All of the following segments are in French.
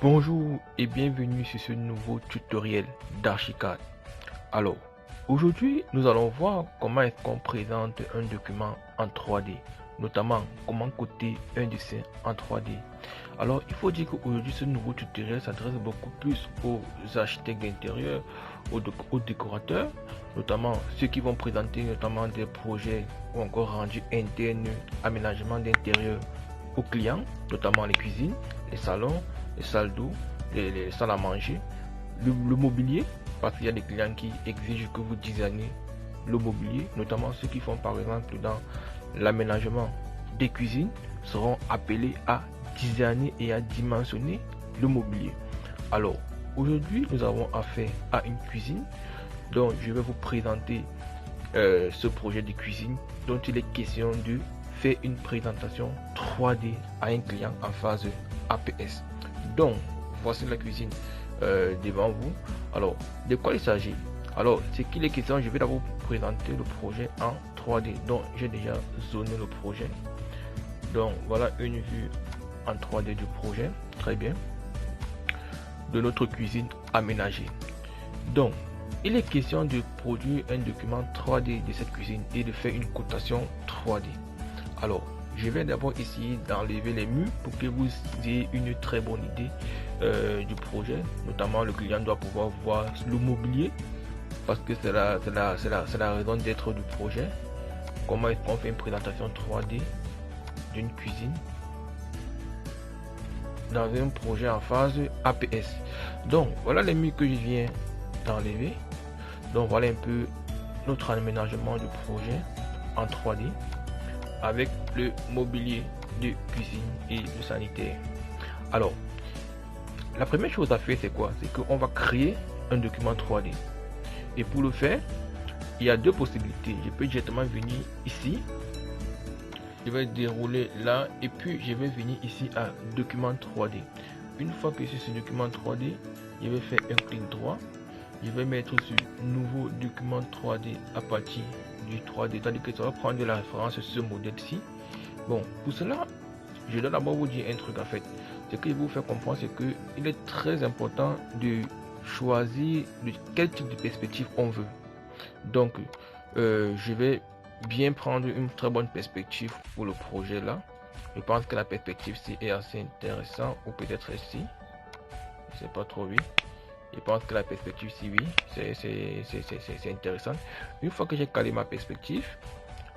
Bonjour et bienvenue sur ce nouveau tutoriel d'Archicad. Alors, aujourd'hui, nous allons voir comment est-ce qu'on présente un document en 3D, notamment comment coder un dessin en 3D. Alors, il faut dire qu'aujourd'hui, ce nouveau tutoriel s'adresse beaucoup plus aux architectes d'intérieur, aux décorateurs, notamment ceux qui vont présenter notamment des projets ou encore rendus internes, aménagement d'intérieur aux clients, notamment les cuisines, les salons, les salles d'eau, les salles à manger, le mobilier, parce qu'il y a des clients qui exigent que vous designez le mobilier, notamment ceux qui font par exemple dans l'aménagement des cuisines, seront appelés à designer et à dimensionner le mobilier. Alors, aujourd'hui, nous avons affaire à une cuisine, donc je vais vous présenter ce projet de cuisine dont il est question de faire une présentation 3D à un client en phase APS. Donc, voici la cuisine devant vous. Alors, de quoi il s'agit? Alors, ce qu'il est question, je vais d'abord vous présenter le projet en 3D. Donc, j'ai déjà zoné le projet. Donc, voilà une vue en 3D du projet. Très bien. De notre cuisine aménagée. Donc, il est question de produire un document 3D de cette cuisine et de faire une cotation 3D. Alors, je vais d'abord essayer d'enlever les murs pour que vous ayez une très bonne idée du projet. Notamment, le client doit pouvoir voir le mobilier parce que c'est la raison d'être du projet. Comment est-ce qu'on fait une présentation 3D d'une cuisine dans un projet en phase APS. Donc, voilà les murs que je viens d'enlever. Donc, voilà un peu notre aménagement du projet en 3D. Avec le mobilier de cuisine et de sanitaire. Alors, la première chose à faire, c'est quoi? C'est qu'on va créer un document 3D. Et pour le faire, il y a deux possibilités. Je peux directement venir ici. Je vais dérouler là et puis je vais venir ici à document 3D. Une fois que c'est ce document 3D, je vais faire un clic droit. Je vais mettre sur nouveau document 3D à partir du 3D, c'est-à-dire que ça va prendre de la référence ce modèle-ci. Bon, pour cela, je dois d'abord vous dire un truc en fait. Ce que je vais vous faire comprendre, c'est qu'il est très important de choisir de quel type de perspective on veut. Donc, je vais bien prendre une très bonne perspective pour le projet là. Je pense que la perspective ci est assez intéressante, ou peut-être ici. Je sais pas trop vite. Je pense que la perspective ici, oui, c'est intéressant. Une fois que j'ai calé ma perspective,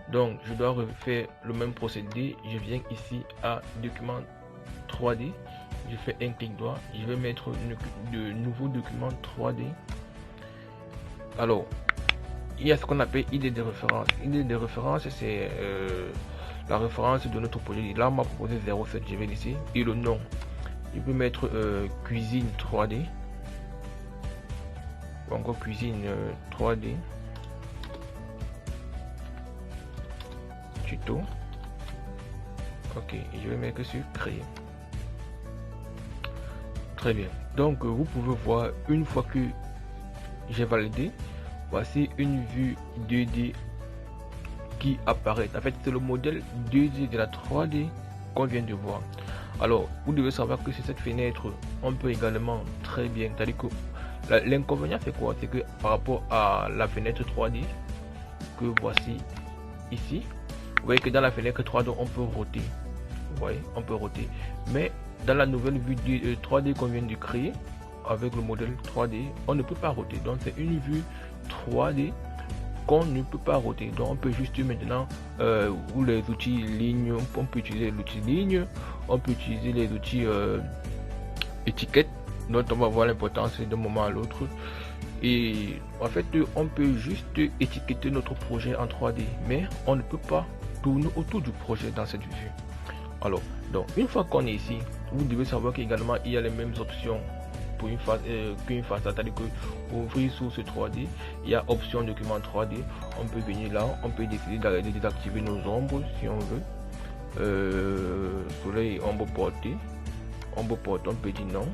donc je dois refaire le même procédé. Je viens ici à document 3D, je fais un clic droit, je vais mettre de nouveaux documents 3D. Alors, il y a ce qu'on appelle idée de référence. Idée de référence, c'est la référence de notre projet. Là, on m'a proposé 07, je vais laisser. Et le nom, je peux mettre cuisine 3D. Encore cuisine 3D tuto. Ok, je vais mettre sur créer. Très bien, donc vous pouvez voir, une fois que j'ai validé, voici une vue 2D qui apparaît. En fait, c'est le modèle 2D de la 3D qu'on vient de voir. Alors, vous devez savoir que sur cette fenêtre, on peut également très bien, c'est-à-dire que l'inconvénient c'est quoi? C'est que par rapport à la fenêtre 3D que voici ici, vous voyez que dans la fenêtre 3D on peut roter. Vous voyez, on peut roter. Mais dans la nouvelle vue 3D qu'on vient de créer avec le modèle 3D, on ne peut pas roter. Donc c'est une vue 3D qu'on ne peut pas roter. Donc on peut juste maintenant ou les outils ligne, on peut utiliser l'outil ligne, on peut utiliser les outils étiquettes, dont on va voir l'importance d'un moment à l'autre. Et en fait, on peut juste étiqueter notre projet en 3D, mais on ne peut pas tourner autour du projet dans cette vue. Alors, donc une fois qu'on est ici, vous devez savoir qu'également il y a les mêmes options pour une phase qu'une phase, c'est-à-dire que pour ouvrir source 3D, il y a option document 3D. On peut venir là, on peut décider de désactiver nos ombres si on veut. Soleil, ombre portée, on peut dire non,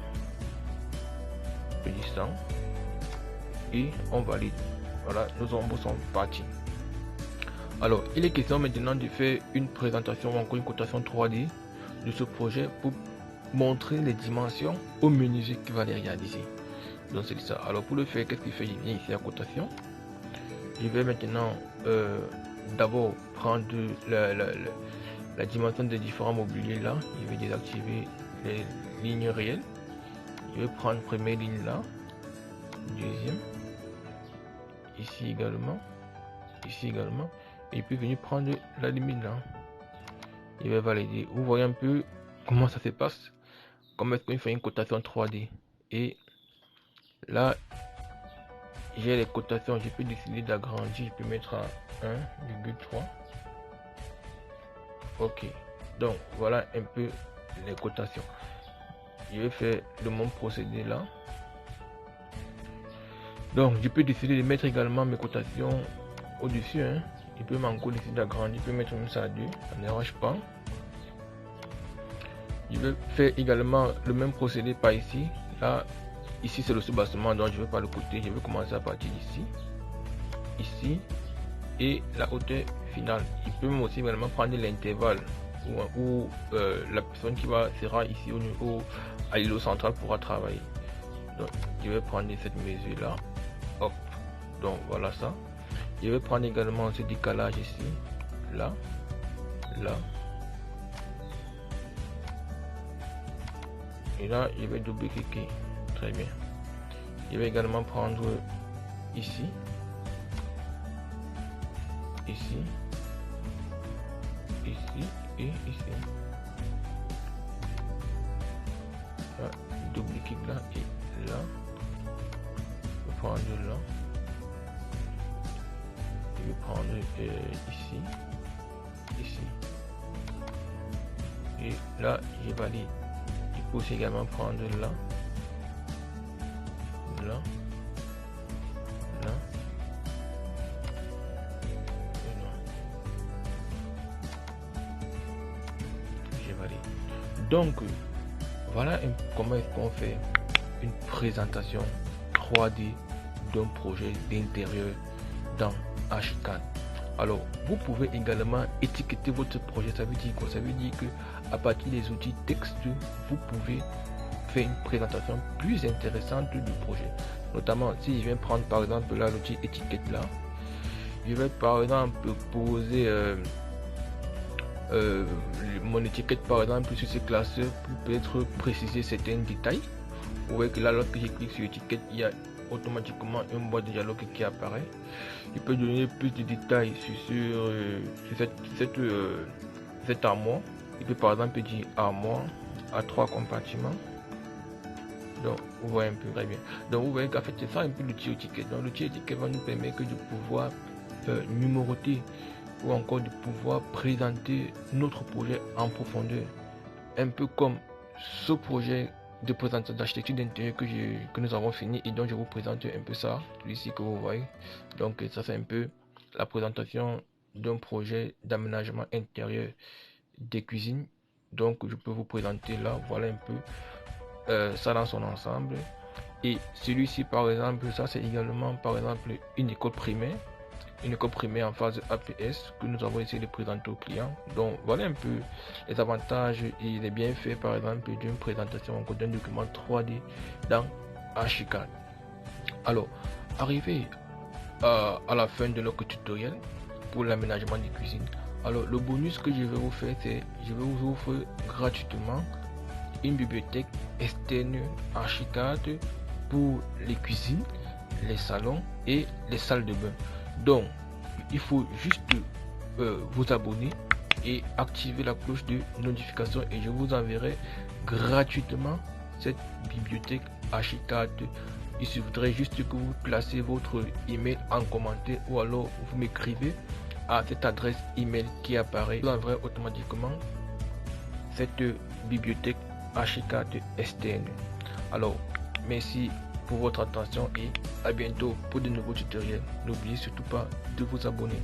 on peut dire ça et on valide. Voilà, nos ombres sont partis. Alors, il est question maintenant de faire une présentation ou encore une cotation 3D de ce projet pour montrer les dimensions au menuisier qui va les réaliser. Donc c'est ça. Alors pour le faire, qu'est-ce qu'il fait? Il vient ici à cotation. Je vais maintenant d'abord prendre la dimension des différents mobiliers là. Je vais désactiver les lignes réelles. Je vais prendre première ligne là, deuxième, ici également, et puis venir prendre la limite là. Je vais valider. Vous voyez un peu comment ça se passe, comment est-ce qu'on fait une cotation 3D. Et là j'ai les cotations, je peux décider d'agrandir, je peux mettre à 1,3. ok, donc voilà un peu les cotations. Je vais faire le même procédé là. Donc je peux décider de mettre également mes cotations au-dessus. Je peux encore décider d'agrandir, je peux mettre même ça à 2, ça ne dérange pas. Je vais faire également le même procédé par ici. Là, ici c'est le soubassement, donc je vais pas le côté, je vais commencer à partir d'ici, ici, et la hauteur finale. Il peut même aussi également prendre l'intervalle où la personne qui sera ici au niveau à l'îlot central pourra travailler. Donc je vais prendre cette mesure là, hop, donc voilà ça. Je vais prendre également ce décalage ici, là, et là je vais double-cliquer. Très bien. Je vais également prendre ici, et ici, là, double-clic là et là. Je vais prendre là. Je vais prendre ici. Et là, je valide. Je peux aussi également prendre là. J'ai validé. Donc voilà comment est-ce qu'on fait une présentation 3D d'un projet d'intérieur dans Archicad. Alors vous pouvez également étiqueter votre projet. Ça veut dire quoi? Ça veut dire que à partir des outils texte, vous pouvez faire une présentation plus intéressante du projet. Notamment si je viens prendre par exemple là l'outil étiquette là, je vais par exemple poser mon étiquette par exemple sur ce classeur pour peut-être préciser certains détails. Vous voyez que là lorsque je clique sur l'étiquette, il y a automatiquement une boîte de dialogue qui apparaît. Je peux donner plus de détails sur cette armoire. Il peut par exemple dire armoire à 3 compartiments. Donc vous voyez un peu très bien. Donc vous voyez qu'en fait c'est ça un peu l'outil étiquette. Donc l'outil étiquette va nous permettre de pouvoir numéroter ou encore de pouvoir présenter notre projet en profondeur. Un peu comme ce projet de présentation d'architecture d'intérieur que nous avons fini et donc je vous présente un peu ça ici que vous voyez. Donc ça c'est un peu la présentation d'un projet d'aménagement intérieur des cuisines. Donc je peux vous présenter là, voilà un peu ça dans son ensemble. Et celui-ci par exemple, ça c'est également par exemple une école primaire en phase APS que nous avons essayé de présenter aux clients. Donc voilà un peu les avantages et les bienfaits par exemple d'une présentation d'un document 3D dans Archicad. Alors arrivé à la fin de notre tutoriel pour l'aménagement des cuisines. Alors le bonus que je vais vous faire, c'est je vais vous offrir gratuitement une bibliothèque externe Archicad pour les cuisines, les salons et les salles de bain. Donc il faut juste vous abonner et activer la cloche de notification et je vous enverrai gratuitement cette bibliothèque Archicad. Il suffit juste que vous placez votre email en commentaire ou alors vous m'écrivez à cette adresse email qui apparaît. Vous enverrez automatiquement cette bibliothèque Archicad externe. Alors merci pour votre attention et à bientôt pour de nouveaux tutoriels. N'oubliez surtout pas de vous abonner.